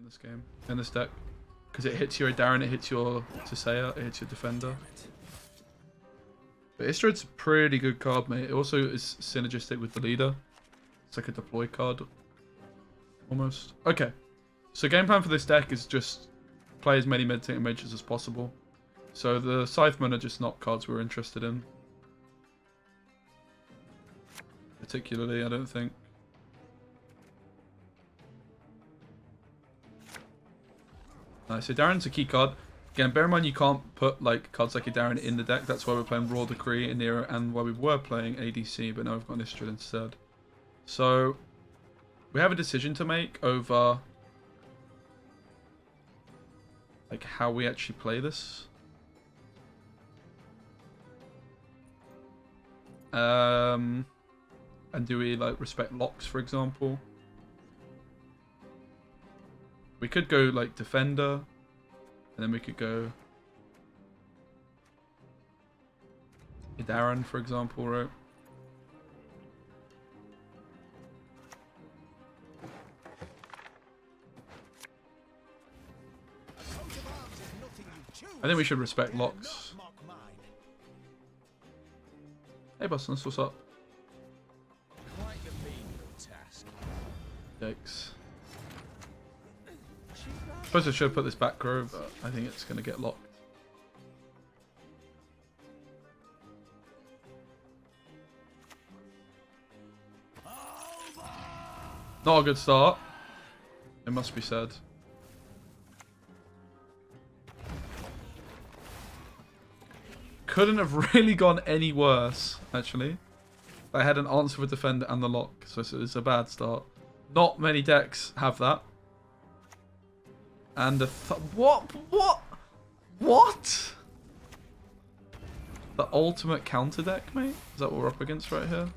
this game, in this deck. Because it hits your Darren, it hits your Tisea, it hits your Defender. But Istrid's a pretty good card, mate. It also is synergistic with the leader. It's like a deploy card. Almost. Okay. So game plan for this deck is just play as many meditating mages as possible. So the Scythemen are just not cards we're interested in. Particularly, I don't think. Nice. So Darren's a key card. Again, bear in mind you can't put like cards like a Darren in the deck. That's why we're playing Raw Decree in Nero and why we were playing ADC, but now we've got an Istrid instead. So we have a decision to make over like how we actually play this. And do we like respect locks, for example? We could go like Defender, and then we could go Darren, for example, right? I think we should respect locks. Hey, Boston, what's up? Yikes. I suppose I should put this back row, but I think it's going to get locked. Not a good start, it must be said. Couldn't have really gone any worse, actually. I had an answer for Defender and the lock, so it's a bad start. Not many decks have that. And what? The ultimate counter deck, mate? Is that what we're up against right here?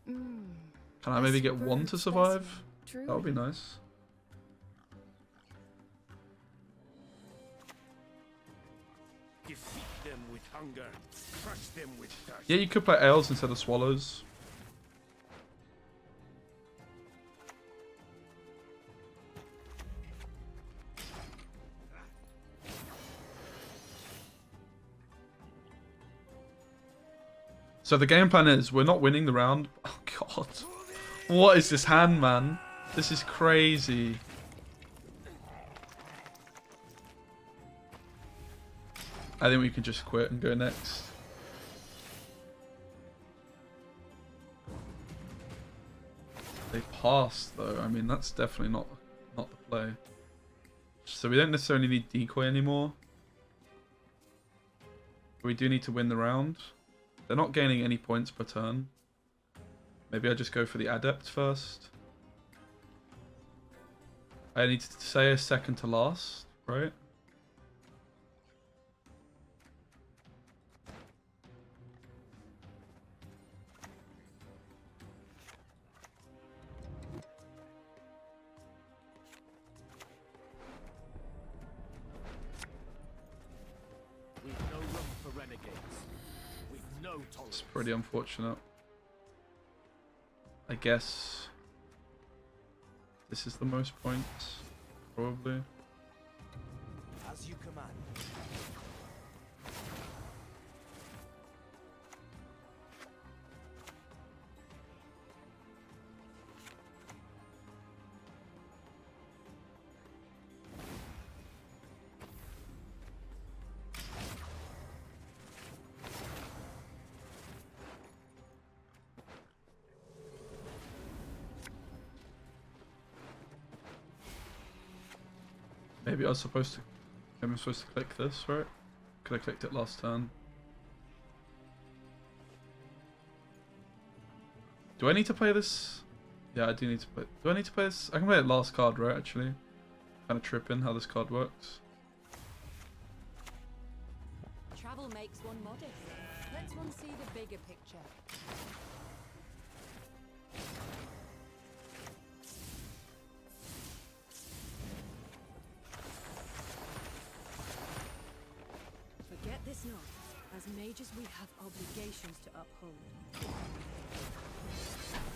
Can I maybe get one to survive? That would be nice. Defeat them with hunger, crush them with thirst. Yeah, you could play Ales instead of Swallows. So the game plan is, we're not winning the round. Oh god. What is this hand, man? This is crazy. I think we can just quit and go next. They passed though. I mean, that's definitely not the play. So we don't necessarily need decoy anymore. But we do need to win the round. They're not gaining any points per turn. Maybe I just go for the Adepts first. I need to say a second to last, right? We've no room for renegades. We've no tolerance. It's pretty unfortunate. I guess this is the most points, probably. As you command. Maybe I was supposed to. I'm supposed to click this, right? Could have clicked it last turn. Do I need to play this? Yeah, I do need to play. Do I need to play this? I can play it last card, right? Actually, kind of tripping how this card works. Travel makes one modest. Lets one see the bigger picture. Forget this not. As mages we have obligations to uphold.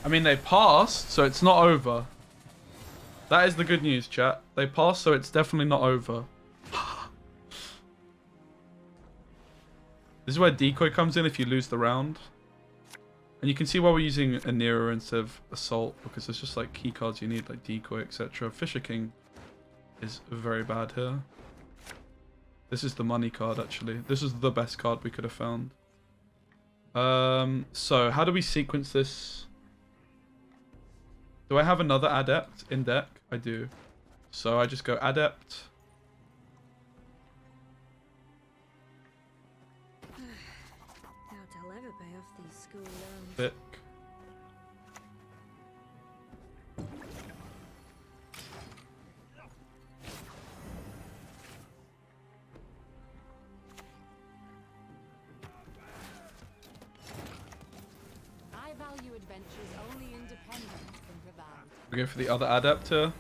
I mean, they passed, so it's not over. That is the good news, chat. They passed, so it's definitely not over. This is where decoy comes in if you lose the round. And you can see why we're using Anira instead of Assault, because there's just like key cards you need, like decoy, etc. Fisher King is very bad here. This is the money card, actually. This is the best card we could have found. So how do we sequence this? Do I have another Adept in deck? I do. So I just go Adept. Doubt I'll ever pay off these school loans. Pick. I value adventures only independent from provide. We go for the other Adept here.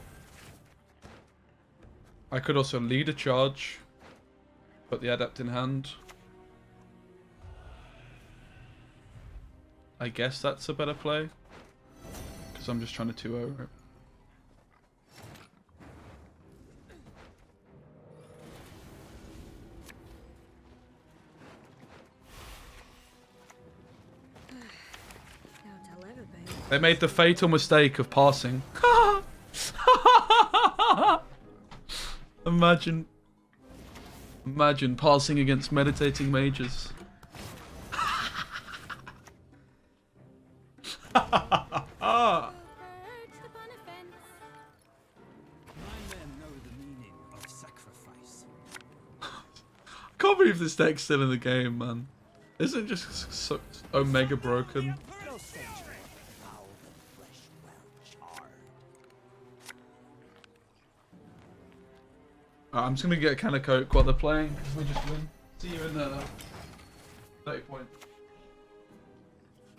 I could also lead a charge. Put the Adept in hand. I guess that's a better play. Because I'm just trying to 2-0 it. Doubt I'll ever pay. They made the fatal mistake of passing. Imagine passing against meditating mages. Can't believe this deck's still in the game, man. Isn't it just so Omega broken? I'm just gonna get a can of Coke while they're playing, because we just win. See you in 30 point.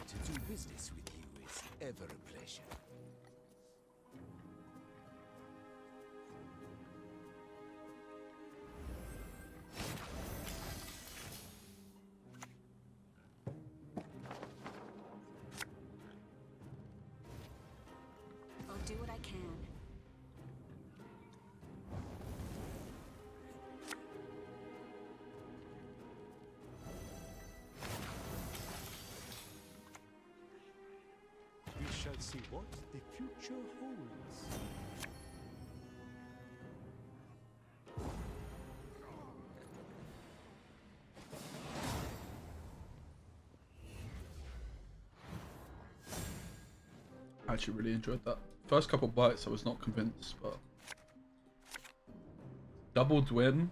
To do business with you is ever a pleasure. I'll do what I can. We shall see what the future holds. I actually really enjoyed that. First couple bites I was not convinced, but... Doubled win.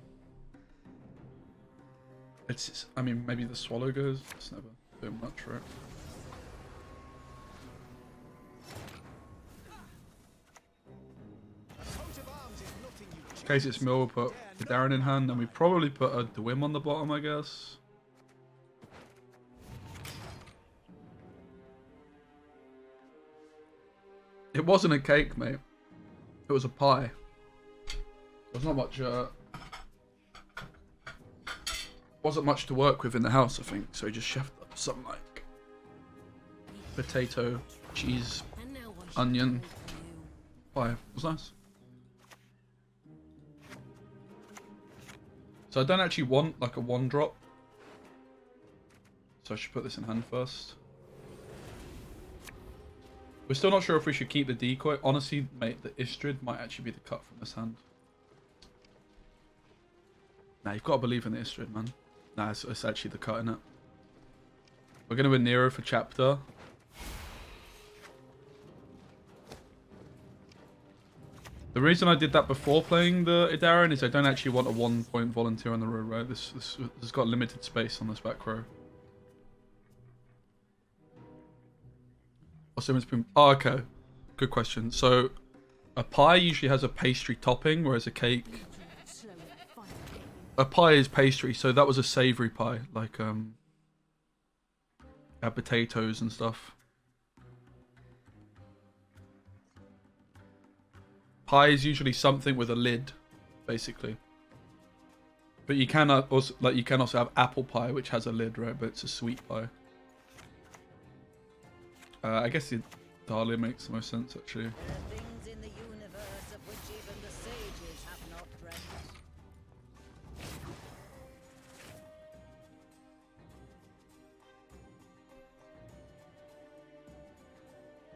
It's, I mean, maybe the swallow goes. It's never doing much for it. In case it's Mill, we'll put the Darren in hand, and we probably put a Dwim on the bottom, I guess. It wasn't a cake, mate. It was a pie. There's not much, wasn't much to work with in the house, I think, so he just chefed up something like potato, cheese, And now what onion, should I do? pie. It was nice. So I don't actually want like a 1-drop. So I should put this in hand first. We're still not sure if we should keep the decoy. Honestly, mate, the Istrid might actually be the cut from this hand. Nah, you've got to believe in the Istrid, man. Nah, it's actually the cut, innit? We're going to win Nero for chapter. The reason I did that before playing the Idaran is I don't actually want a 1-point volunteer on the row, right? This has got limited space on this back row. Oh, okay. Good question. So, a pie usually has a pastry topping, whereas a cake... Slow and fun. A pie is pastry, so that was a savoury pie. Like, had potatoes and stuff. Pie is usually something with a lid, basically. But you can also have apple pie, which has a lid, right? But it's a sweet pie. I guess the Dahlia makes the most sense, actually. There are things in the universe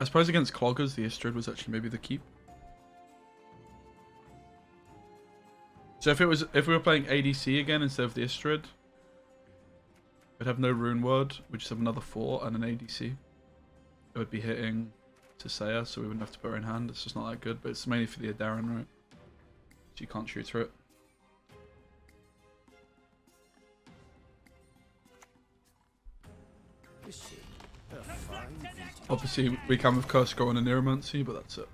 I suppose against cloggers, the Istrid was actually maybe the keep. So if we were playing ADC again instead of the Istrid, we'd have no Rune Word, we just have another 4 and an ADC. It would be hitting Tisea, so we wouldn't have to put her in hand. It's just not that good, but it's mainly for the Adaran, right? So you can't shoot through it. Obviously, we can with Curse Scroll and a Neuromancy, but that's it.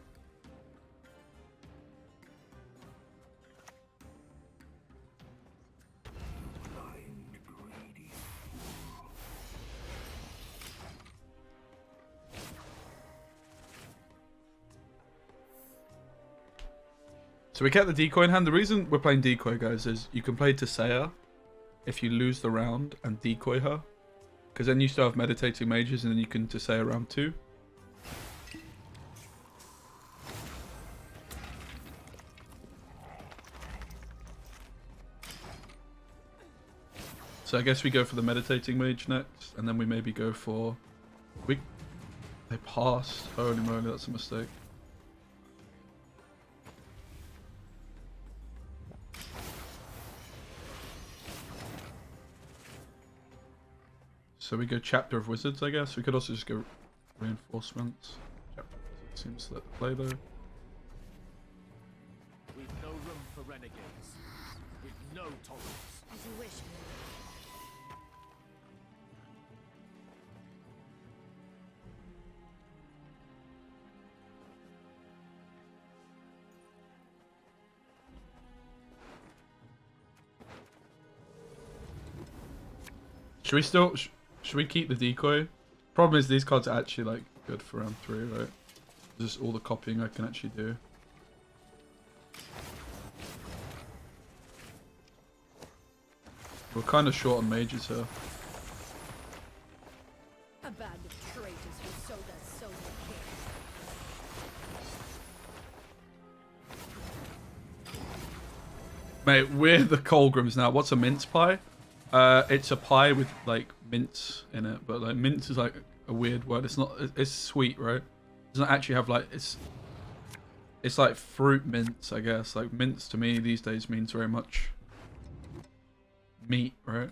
So we kept the decoy in hand. The reason we're playing decoy, guys, is you can play Tisea if you lose the round and decoy her. Because then you still have meditating mages and then you can Tisea round 2. So I guess we go for the meditating mage next, and then we maybe go for... They passed. Holy moly, that's a mistake. So we go Chapter of Wizards, I guess. We could also just go Reinforcements. Chapter of Wizards seems to let the play though. We've no room for renegades. With no tolerance. As you wish. Should we still... Should we keep the decoy? Problem is these cards are actually like good for round 3, right? Just all the copying I can actually do. We're kind of short on mages here. A band of traitors who sold their soul to kings. Mate, we're the Colgrams now. What's a mince pie? It's a pie with like mince in it, but like mince is like a weird word. It's not. It's sweet, right? It doesn't actually have like It's like fruit mince, I guess. Like mince to me these days means very much meat, right?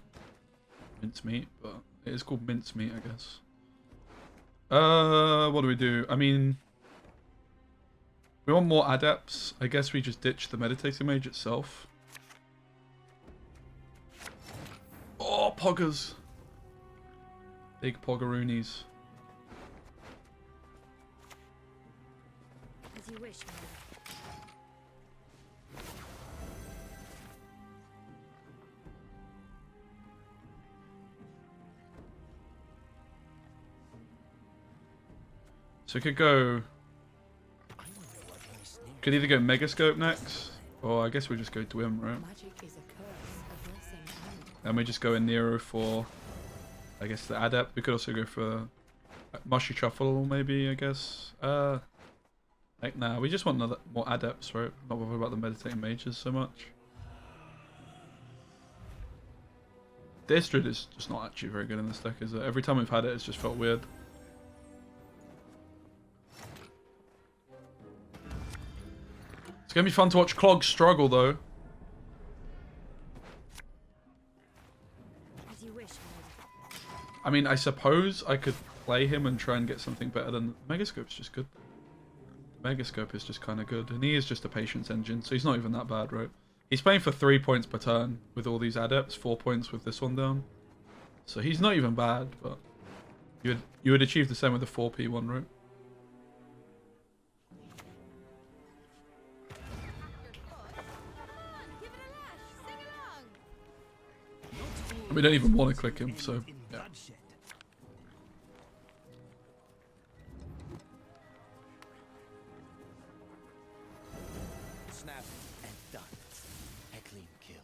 Mince meat, but it is called mince meat, I guess. What do we do? I mean, we want more adepts. I guess we just ditch the meditating mage itself. Oh, poggers. Big poggeroonies. As you wish, man. So we could go... Could either go Megascope next, or I guess we just go Dwim, right? Magic is a curse, a blessing, And we just go in Nero for, I guess, the Adept. We could also go for Mushy Truffle, maybe, I guess. Like, nah, we just want more Adepts, right? Not worried about the Meditating Mages so much. The Istrid is just not actually very good in this deck, is it? Every time we've had it, it's just felt weird. It's gonna be fun to watch Clog struggle, though. As you wish, man. I mean, I suppose I could play him and try and get something better than... Megascope's just good. Megascope is just kind of good. And he is just a patience engine, so he's not even that bad, right? He's playing for 3 points per turn with all these adepts, 4 points with this one down. So he's not even bad, but you would achieve the same with the 4p one, right? We don't even want to click him, so yeah. Snap and done. A clean kill.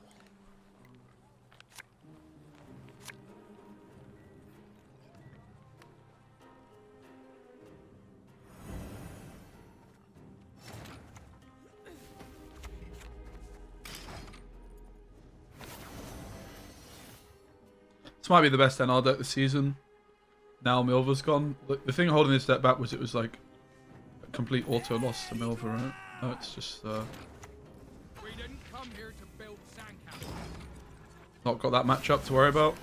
This might be the best NR deck this season. Now Milva's gone. The thing holding this deck back was it was like a complete auto loss to Milva, right? No, it's just We didn't come here to build sandcastles. not got that matchup to worry about.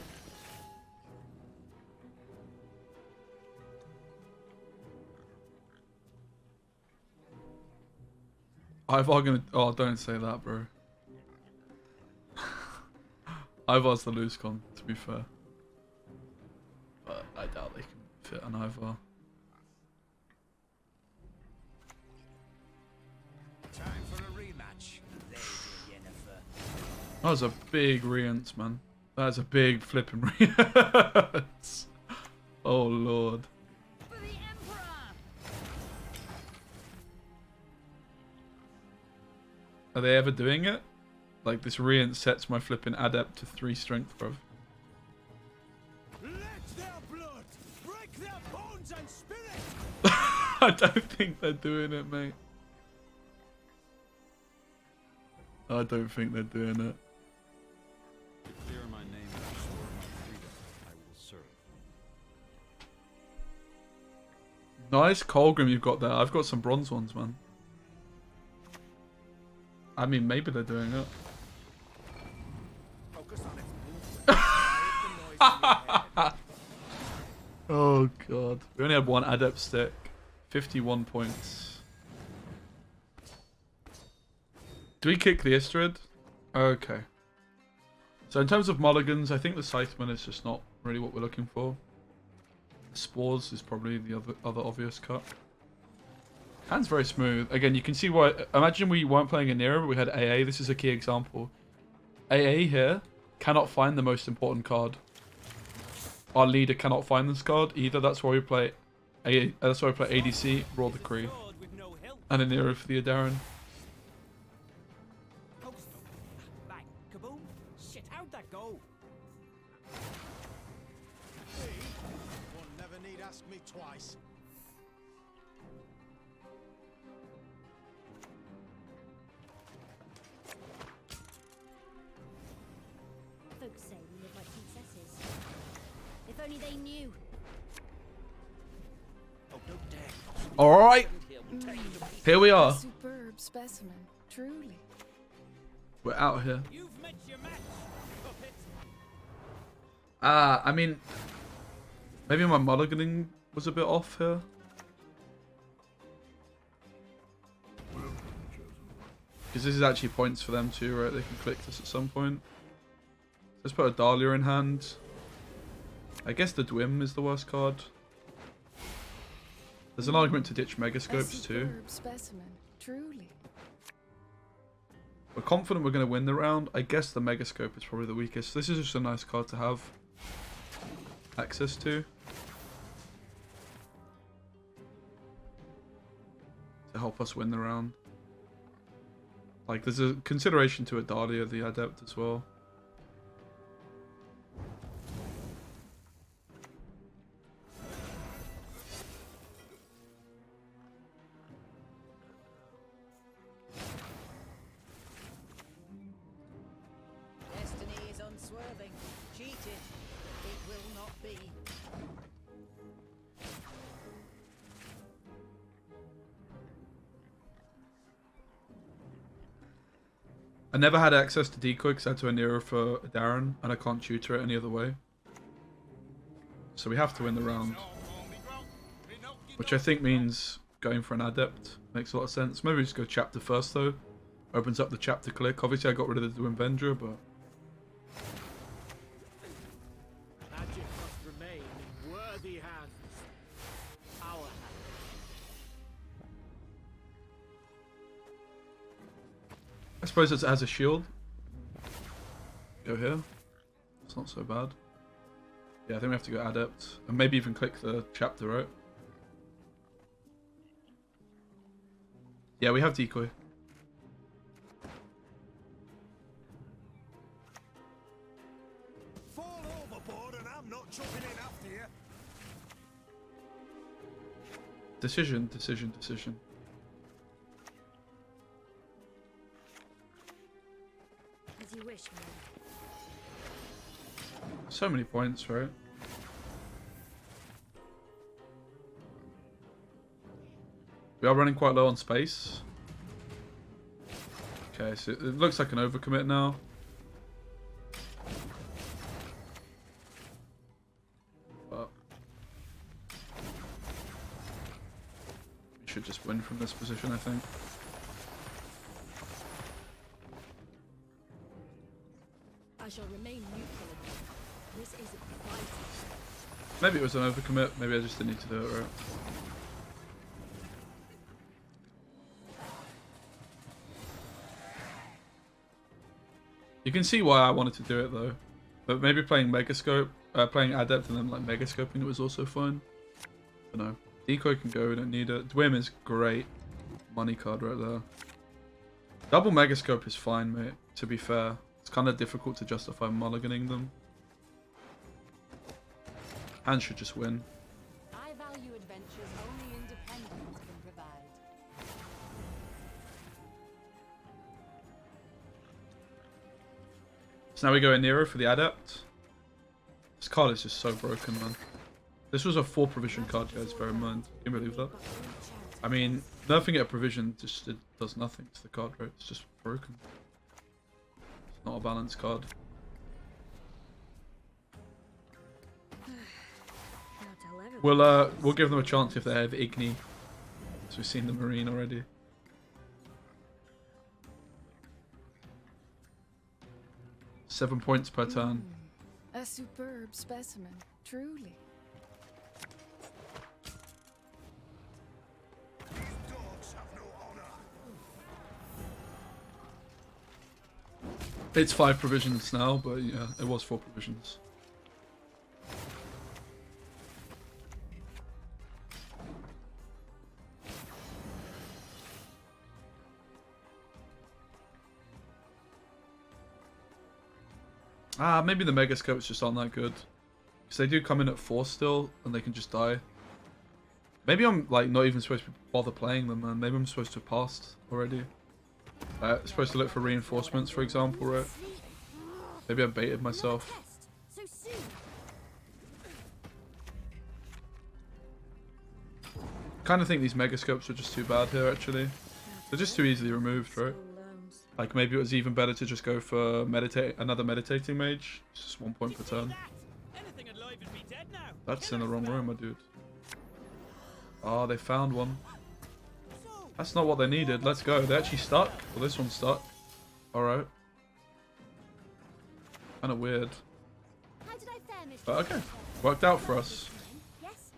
Ivar gonna... Oh, don't say that, bro. Ivar's the loose con, to be fair. But I doubt they can fit an Ivar. Time for a rematch. Lady Yennefer. That was a big Rience, man. That is a big flipping Rience. Oh, Lord. For the Emperor! Are they ever doing it? Like, this Rience sets my flipping adept to 3 strength, bro. Let their blood break their bones and spirit. I don't think they're doing it, mate. I don't think they're doing it. To clear my name and restore my freedom, I will serve. Nice Colgrim you've got there. I've got some bronze ones, man. I mean, maybe they're doing it. Focus on its movement. Quiet the noise in your head. Oh, God. We only had 1 adept stick. 51 points. Do we kick the Istrid? Okay. So in terms of mulligans, I think the Scytheman is just not really what we're looking for. The Spores is probably the other obvious cut. Hand's very smooth. Again, you can see why... Imagine we weren't playing a Nero, but we had AA. This is a key example. AA here cannot find the most important card. Our leader cannot find this card either. That's why we play that's why we play ADC, Raw Decree, Sword with no hilt. and a Nero for the Adaran. Post. Bang. Kaboom. Shit, how'd that go? One never need ask me twice. Folks say we live like princesses. If only they knew. Oh, no dare. Alright, We'll tear you to pieces. here we are. Superb specimen, truly. We're out here. You've met your match, puppet. I mean, maybe my mulliganing was a bit off here. Because this is actually points for them too, right? They can click this at some point. Let's put a Dahlia in hand. I guess the Dwim is the worst card. There's an argument to ditch Megascopes too. Superb specimen, truly. We're confident we're going to win the round. I guess the Megascope is probably the weakest. This is just a nice card to have access to help us win the round. Like, there's a consideration to a Dahlia, the Adept, as well. Destiny is unswerving. Cheated. It will not be. I never had access to decoy because I had to Anira for Darren, and I can't tutor it any other way. So we have to win the round. Which I think means going for an Adept. Makes a lot of sense. Maybe we just go chapter first though. Opens up the chapter click. Obviously I got rid of the Dwimvendra, but... Magic must remain in worthy hands. Our hands. I suppose it has a shield. Go here. It's not so bad. Yeah, I think we have to go Adept. And maybe even click the chapter, right? Yeah, we have decoy. Fall overboard and I'm not jumping in after you. Decision, decision, decision. As you wish, man. So many points, right? We are running quite low on space. Okay, so it looks like an overcommit now. But we should just win from this position, I think. I shall remain neutral. This isn't fighting. Maybe it was an overcommit. Maybe I just didn't need to do it right. You can see why I wanted to do it though. But maybe playing Megascope, playing Adept and then like Megascoping it was also fun. I don't know. Decoy can go, we don't need it. Dwim is great. Money card right there. Double Megascope is fine, mate, to be fair. It's kind of difficult to justify mulliganing them. And should just win. I value adventures only independence can provide. So now we go in Nero for the Adept. This card is just so broken, man. This was a 4 provision card, guys, bear in mind. Can you believe that? I mean, nerfing it a provision just it does nothing to the card, right? It's just broken. It's not a balanced card. We'll give them a chance if they have Igni. So we've seen the Marine already. Seven points per turn. A superb specimen, truly. Dogs have no honor. It's 5 provisions now, but yeah, it was 4 provisions. Ah, maybe the Megascopes just aren't that good. Because they do come in at 4 still, and they can just die. Maybe I'm like not even supposed to bother playing them, man. Maybe I'm supposed to have passed already. Supposed to look for reinforcements, for example, right? Maybe I baited myself. So soon. Kind of think these Megascopes are just too bad here, actually. They're just too easily removed, right? Like maybe it was even better to just go for another meditating mage. It's just 1 point per turn. Anything alive would be dead now. That's in the wrong room, my dude. Oh, they found one. That's not what they needed. Let's go. They actually stuck. Well, this one's stuck. Alright. Kind of weird. How did I fare, Miss? But okay. Worked out for us. Yes.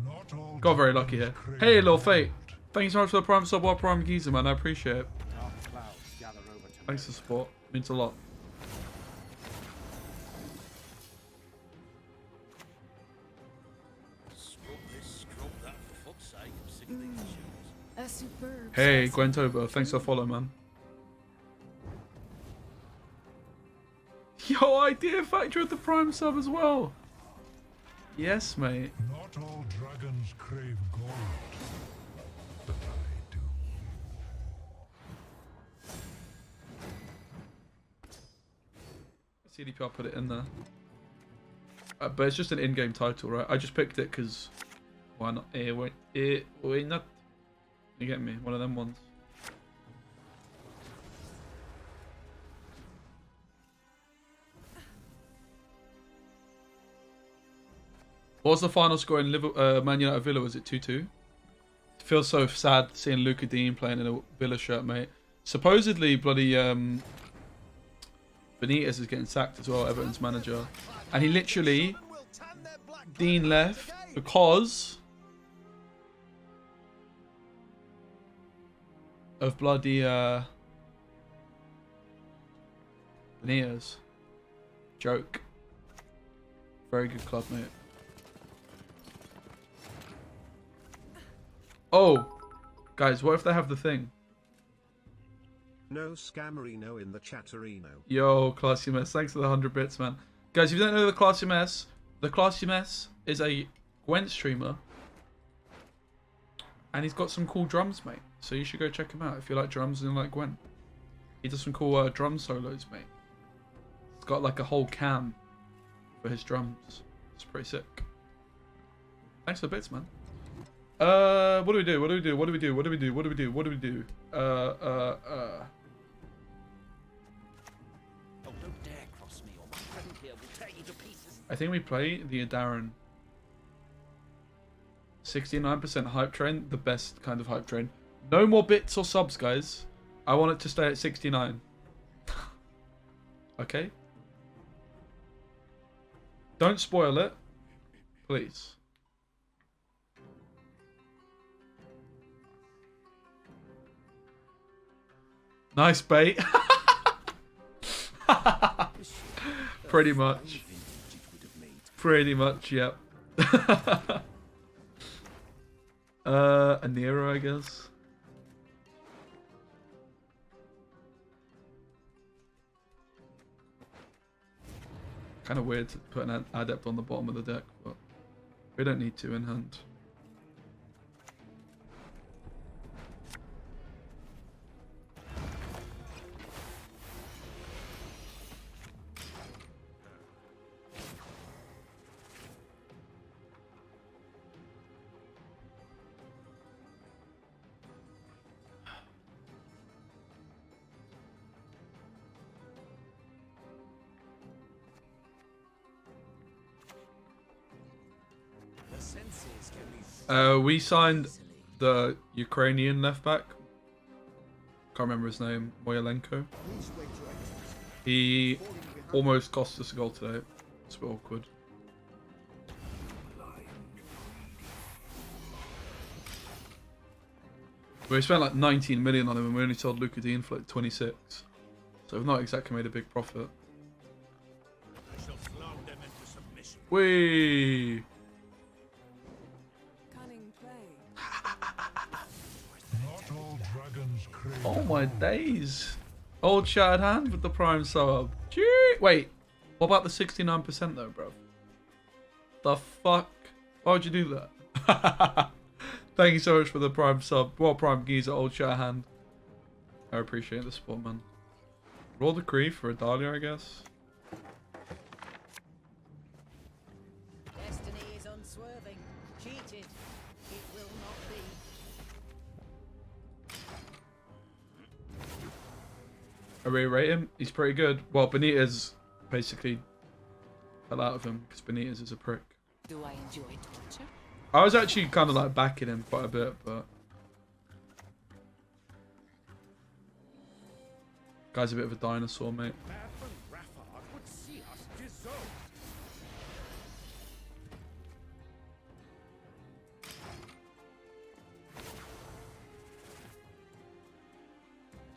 Not all Got very lucky here. Hey, little Fate. Thanks so much for the Prime sub or Prime Geezer, man. I appreciate it. Dark clouds gather over to Thanks for the support. Means a lot. Scrub this, scrub that, for fuck's sake. I'm sick of these shoes. A superb Hey, specimen. Gwentober. Thanks for the follow, man. Yo, Idea Factory with the Prime sub as well. Yes, mate. Not all dragons crave gold, but I do. CDPR put it in there. But it's just an in-game title, right? I just picked it because why not? Wait, not. You get me? One of them ones. What was the final score in Man United Villa? Was it 2-2? It feels so sad seeing Luca Dean playing in a Villa shirt, mate. Supposedly, bloody Benitez is getting sacked as well, Everton's manager. And he literally, Dean left because of bloody Benitez. Joke. Very good club, mate. Oh, guys, what if they have the thing? No scammerino in the chatterino. Yo, Classy Mess, thanks for the 100 bits, man. Guys, if you don't know the Classy Mess is a Gwent streamer. And he's got some cool drums, mate. So you should go check him out if you like drums and like Gwent. He does some cool drum solos, mate. He's got like a whole cam for his drums. It's pretty sick. Thanks for the bits, man. What do we do? What do we do? What do we do? What do we do? What do we do? What do we do? Oh, don't dare cross me, or my friend here will tear you to pieces. I think we play the Adaran. 69% hype train, the best kind of hype train. No more bits or subs, guys. I want it to stay at 69. Okay? Don't spoil it. Please. Nice bait. Pretty much. Pretty much, yep. A Nero, I guess. Kind of weird to put an adept on the bottom of the deck, but we don't need to in hand. The senses can be We signed the Ukrainian left back. Can't remember his name. Moyalenko. He almost cost us a goal today. It's a bit awkward. We spent like 19 million on him and we only sold Luka Dean for like 26. So we've not exactly made a big profit. I shall flout them into submission. Whee! Cunning play. Not all dragons crave Oh my gold. days. Old shattered hand with the prime sub. Gee. Wait, what about the 69% though, bro? The fuck? Why would you do that? Thank you so much for the prime sub. Well, prime geezer, old shattered hand. I appreciate the support, man. Roll the Cree for a Dahlia, I guess. Destiny is unswerving. Cheated. It will not be. I really rate him. He's pretty good. Well, Benitez basically fell out of him because Benitez is a prick. Do I enjoy torture? I was actually kind of like backing him quite a bit, but guy's a bit of a dinosaur, mate. Madman Raffard would see us dissolved.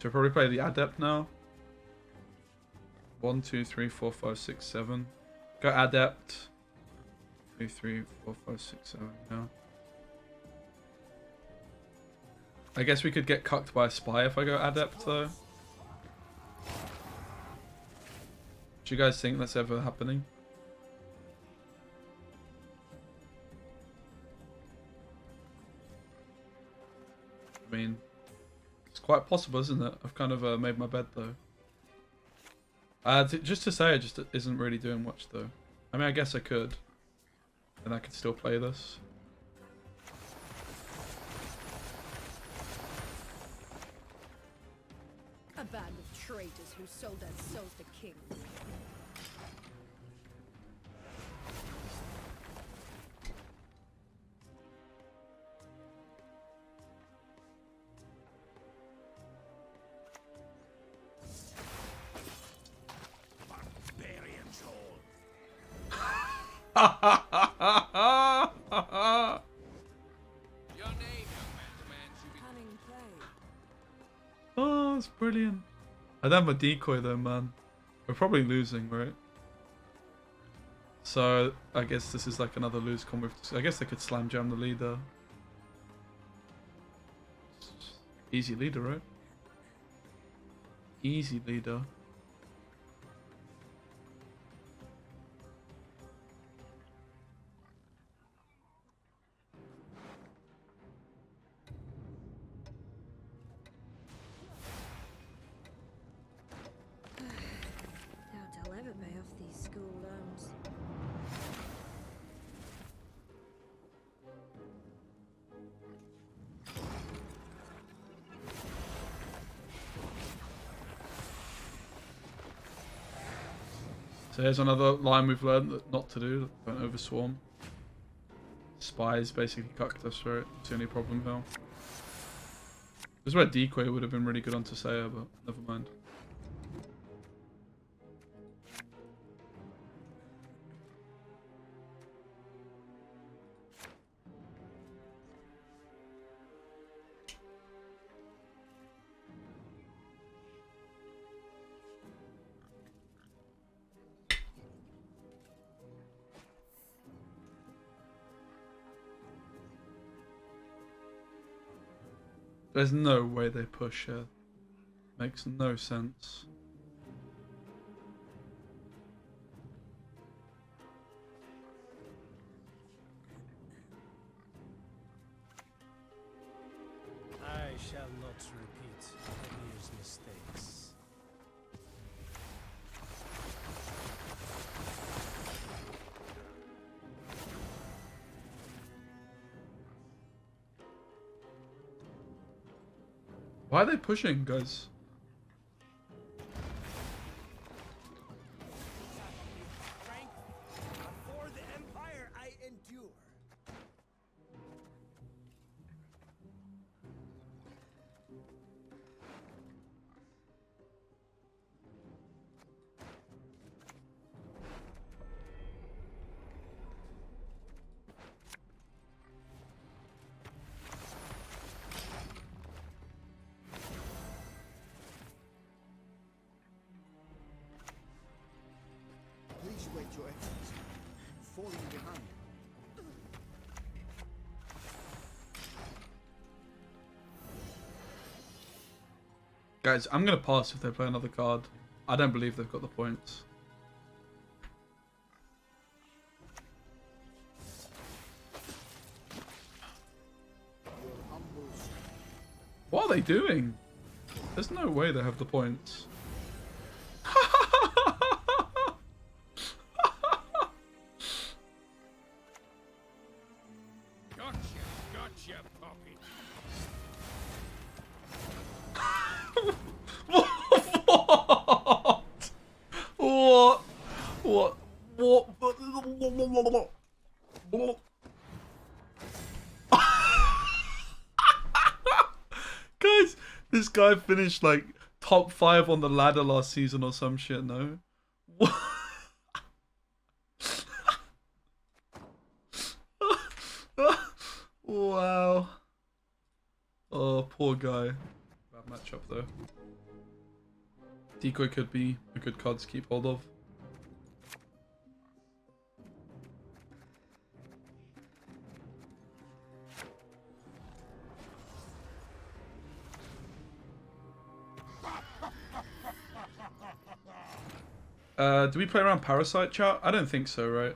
So probably play the Adept now. 1, 2, 3, 4, 5, 6, 7. Go Adept. 2, 3, 4, 5, 6, 7 now. I guess we could get cucked by a spy if I go Adept though. Do you guys think that's ever happening? I mean, it's quite possible, isn't it? I've kind of made my bed though. Just to say, it just isn't really doing much though. I mean, I guess I could. And I could still play this. A band of traitors who sold their souls to kings. Barbarians all. Your name, young man, demands you be. Cunning play. Oh, that's brilliant. I'd have my decoy though, man. We're probably losing, right? So, I guess this is like another lose combo. I guess they could slam jam the leader. Easy leader, right? Easy leader. Doubt I'll ever pay off these school loans. So here's another line we've learned that not to do. Don't overswarm. Spies basically cucked us, right? It's the only problem now. This is where decoy would have been really good on Tisea, but never mind. There's no way they push here. Makes no sense. I shall not repeat Emir's mistakes. Why are they pushing, guys? For the Empire I endure. Please wait, Your Excellency. I'm falling behind. Guys, I'm gonna pass if they play another card. I don't believe they've got the points. Your humble servant. What are they doing? There's no way they have the points. Gotcha, puppy. What? What? What? Guys, this guy finished like top 5 on the ladder last season or some shit, no? What? Wow. Oh, poor guy. Bad matchup though. Decoy could be a good card to keep hold of. Do we play around Parasite, chat? I don't think so, right?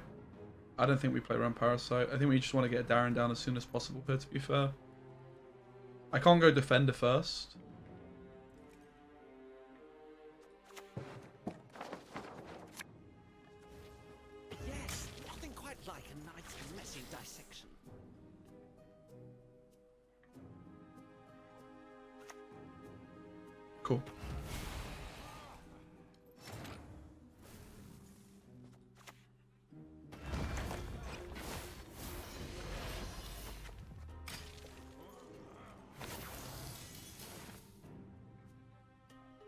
I don't think we play around Parasite. I think we just want to get Darren down as soon as possible here, to be fair. I can't go Defender first. Yes, nothing quite like a nice messy dissection. Cool.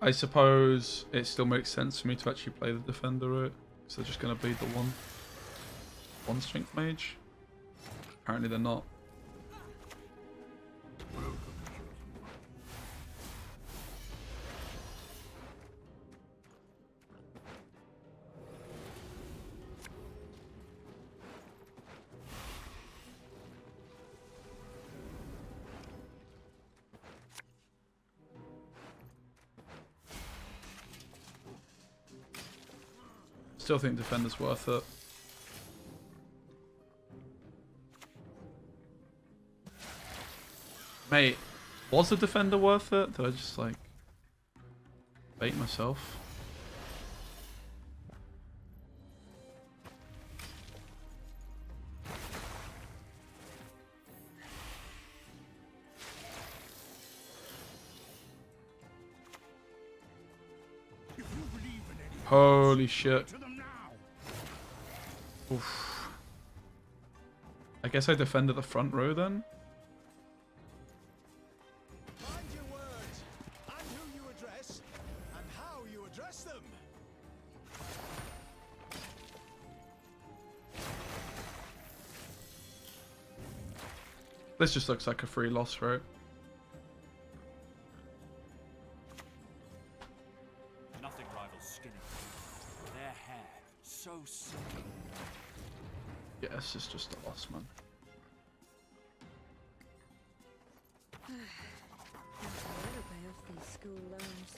I suppose it still makes sense for me to actually play the Defender, right? So they're just going to bleed the one Strength Mage? Apparently they're not. Still think Defender's worth it. Mate, was the Defender worth it? Did I just like bait myself? If you believe in anything, Holy shit. to them now. Oof. I guess I defend at the front row then. Mind your words, and who you address, and how you address them. This just looks like a free loss, right? Nothing rivals skinny. Their hair, so silky. Yeah, this is just a loss, man. Never pay off these school loans.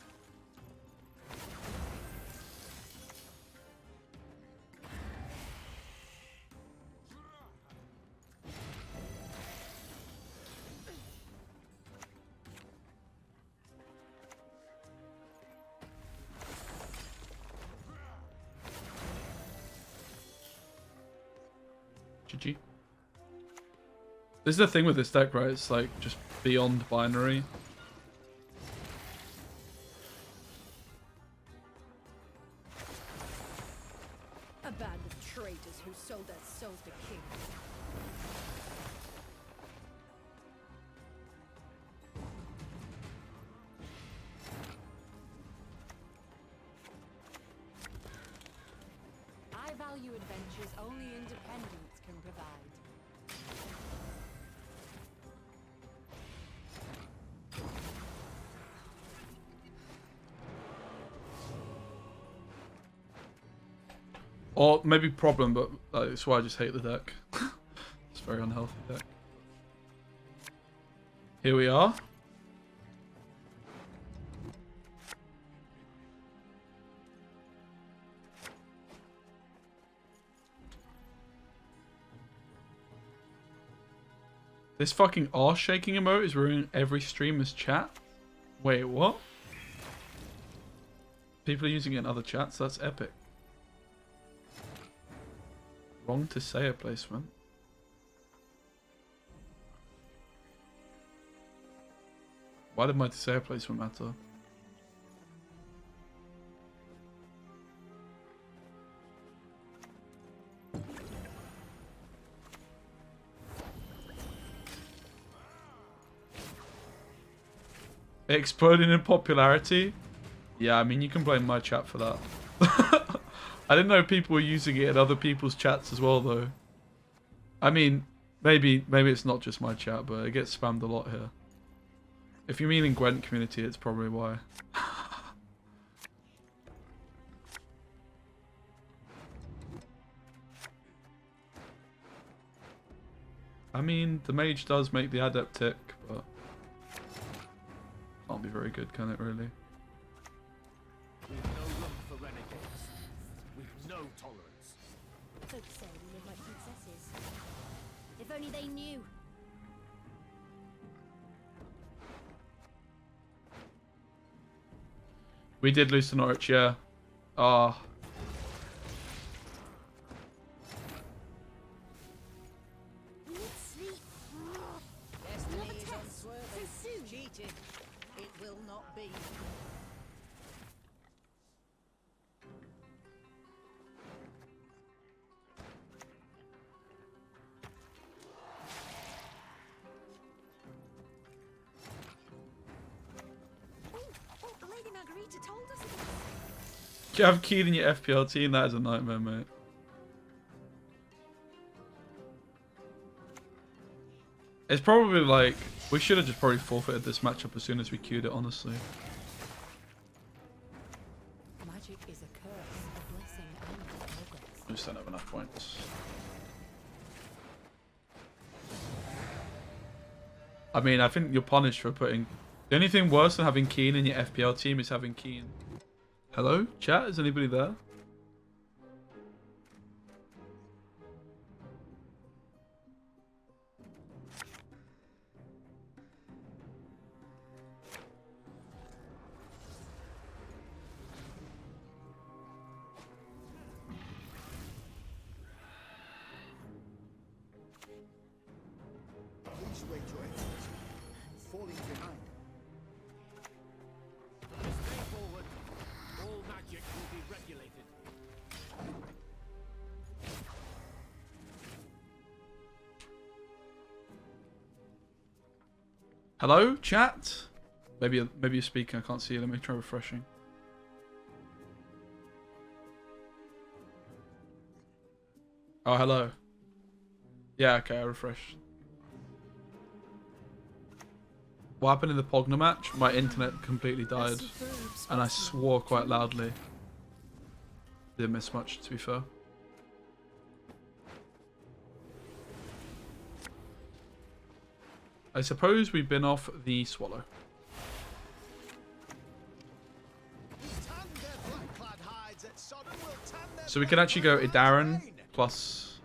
GG. This is the thing with this deck, right? It's like just beyond binary. A band of traitors who sold their souls to kings. I value adventures only independence can provide. Or maybe problem, but that's why I just hate the deck. It's a very unhealthy deck. Here we are. This fucking arse shaking emote is ruining every streamer's chat. Wait, what? People are using it in other chats? That's epic. Wrong to say a placement. Why did my to say a placement matter? Exploding in popularity? Yeah, I mean, you can blame my chat for that. I didn't know people were using it in other people's chats as well, though. I mean, maybe it's not just my chat, but it gets spammed a lot here. If you mean in Gwent community, it's probably why. I mean, the mage does make the adept tick, but can't be very good, can it really? We've no room for renegades. We've no tolerance. Folks say we live like princesses. If only they knew. We did lose to Norwich, yeah. Ah. We need sleep. Destiny Another is test. unswerving. So soon. Cheated. It will not be. Oh, Lady Margarita told us of this. Do you have Keen in your FPL team? That is a nightmare, mate. It's probably like, we should have just probably forfeited this matchup as soon as we queued it, honestly. Magic is a curse, a blessing, and a progress. We just don't have enough points. I mean, I think you're punished for putting... The only thing worse than having Keen in your FPL team is having Keen. Hello? Chat? Is anybody there? Please wait your excellency. Falling behind. Stay forward. All magic will be regulated. Hello, chat? Maybe you're speaking, I can't see you. Let me try refreshing. Oh, hello. Yeah, okay, I refreshed. What happened in the Pogner match? My internet completely died. And I swore quite loudly. Didn't miss much, to be fair. I suppose we've been off the Swallow. So we can actually go Idaran plus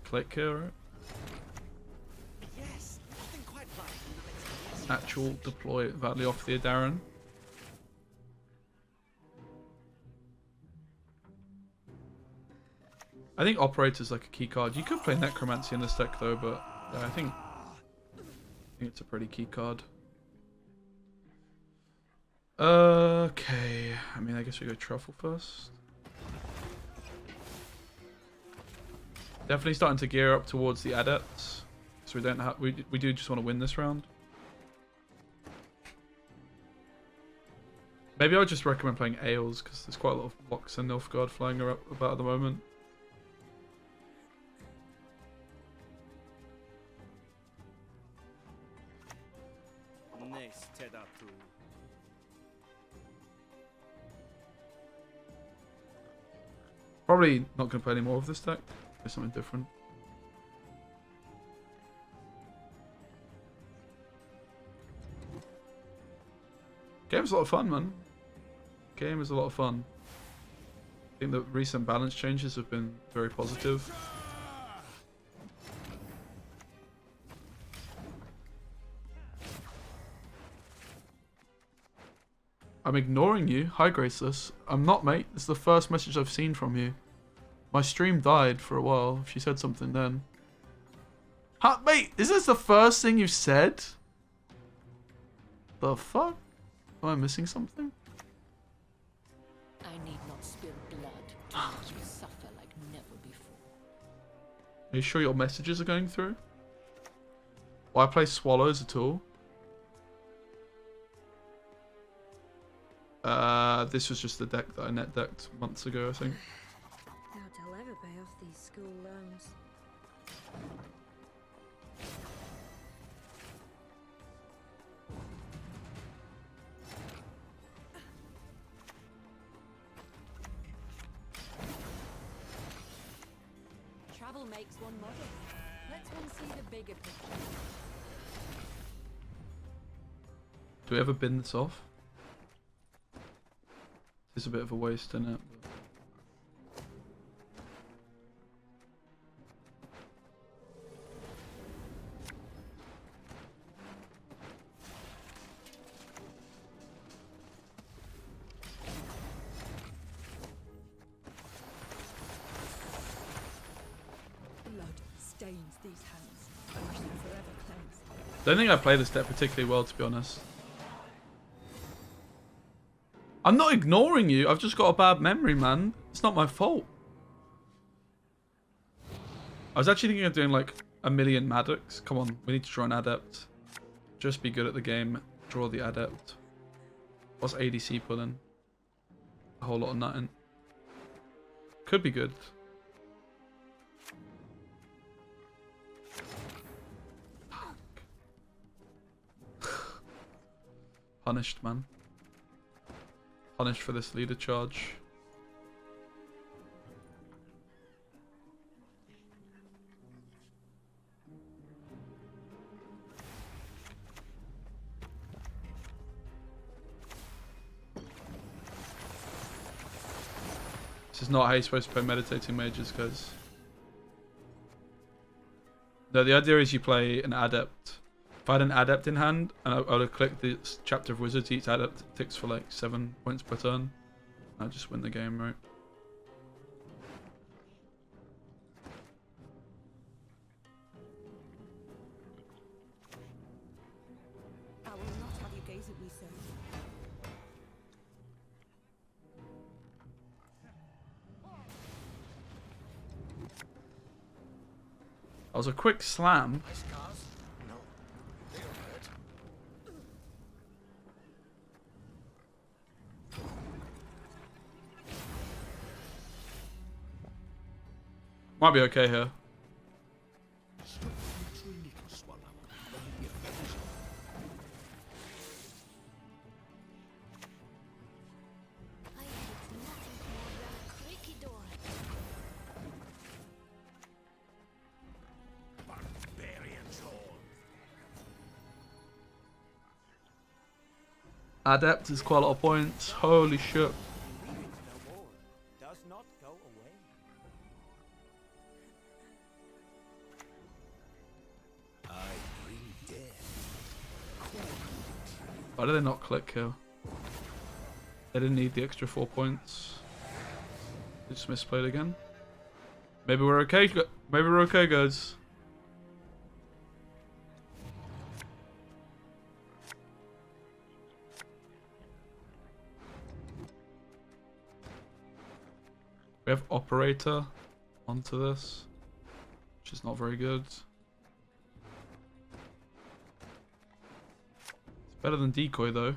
click here, right? Yes, nothing quite like a nice Actual deploy value off the Idaran. I think Operator's like a key card. You could play Necromancy in this deck though, but yeah, I think it's a pretty key card. Okay, I mean, I guess we go Truffle first. Definitely starting to gear up towards the Adepts, so we don't have we do just want to win this round. Maybe I'll just recommend playing Ails because there's quite a lot of Box and Nilfgaard flying about at the moment. Probably not going to play any more of this deck. Play something different. Game's a lot of fun, man. Game is a lot of fun. I think the recent balance changes have been very positive. I'm ignoring you. Hi, Graceless. I'm not, mate. It's the first message I've seen from you. My stream died for a while. If you said something then. Huh, mate, is this the first thing you've said? The fuck? Am I missing something? I need not spill blood to let you suffer like never before. Are you sure your messages are going through? Why play Swallows at all? This was just the deck that I net decked months ago, I think. Doubt I'll ever pay off these school loans. Travel makes one modest. Let's one see the bigger picture. Do we ever bin this off? It's a bit of a waste, isn't it? Blood stains these hands. I wish them forever cleansed. Don't think I play this deck particularly well, to be honest. I'm not ignoring you. I've just got a bad memory, man. It's not my fault. I was actually thinking of doing like a million Maddox. Come on, we need to draw an Adept. Just be good at the game. Draw the Adept. What's ADC pulling? A whole lot of nothing. Could be good. Punished, man. Punished for this leader charge. This is not how you're supposed to play meditating mages, guys. No, the idea is you play an adept. If I had an adept in hand, and I would have clicked the chapter of wizards, each adept ticks for like 7 points per turn. I'd just win the game, right? I will not have you gaze at me so. That was a quick slam. Scars? No. They don't hurt. Might be okay here. I hate nothing more than a creaky door. Barbarians all. Adept is quite a lot of points. Holy shit. Leave it no more. Does not go away. I bring death. Why did they not click here? They didn't need the extra 4 points. They just misplayed again. Maybe we're okay. Maybe we're okay, guys. We have operator onto this, which is not very good. It's better than decoy though.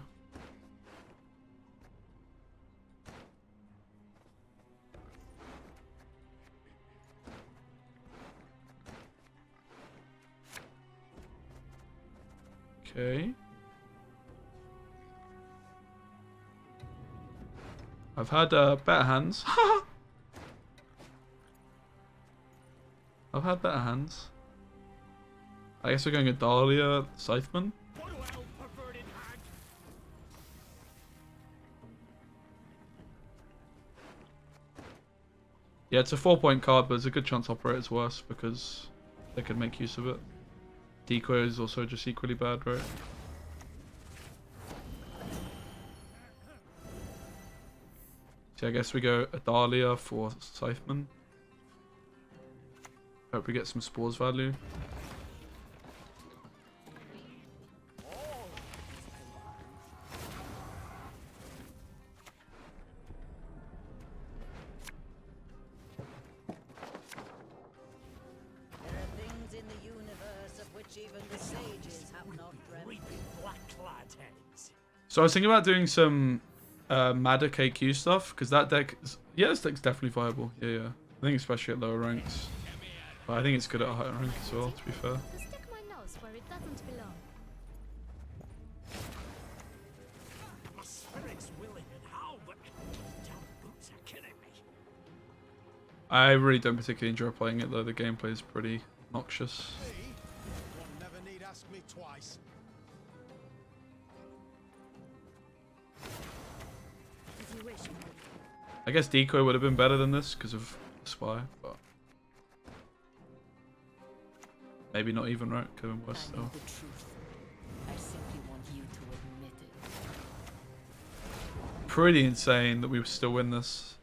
Okay. I've had better hands. I've had better hands. I guess we're going at Dahlia Scytheman. What do hell, perverted hag? Yeah, it's a 4-point card, but there's a good chance Operator's worse because they could make use of it. Decoy is also just equally bad, right? So I guess we go Adalia for Scytheman. Hope we get some spores value. There are things in the universe of which even the sages have not dreamt. Reaping black-clad heads. So I was thinking about doing some Madder KQ stuff because that deck, yeah, this deck's definitely viable. Yeah. I think especially at lower ranks, but I think it's good at a higher rank as well. To be fair. To stick my nose where it doesn't belong. My spirit's willing and how, but damn boots are killing me. I really don't particularly enjoy playing it though. The gameplay is pretty noxious. Me? One never need ask me twice. As you wish, Mulligan. I guess decoy would have been better than this because of spy, but maybe not even right. Could have been worse though. The truth. I simply want you to admit it. Pretty insane that we still win this.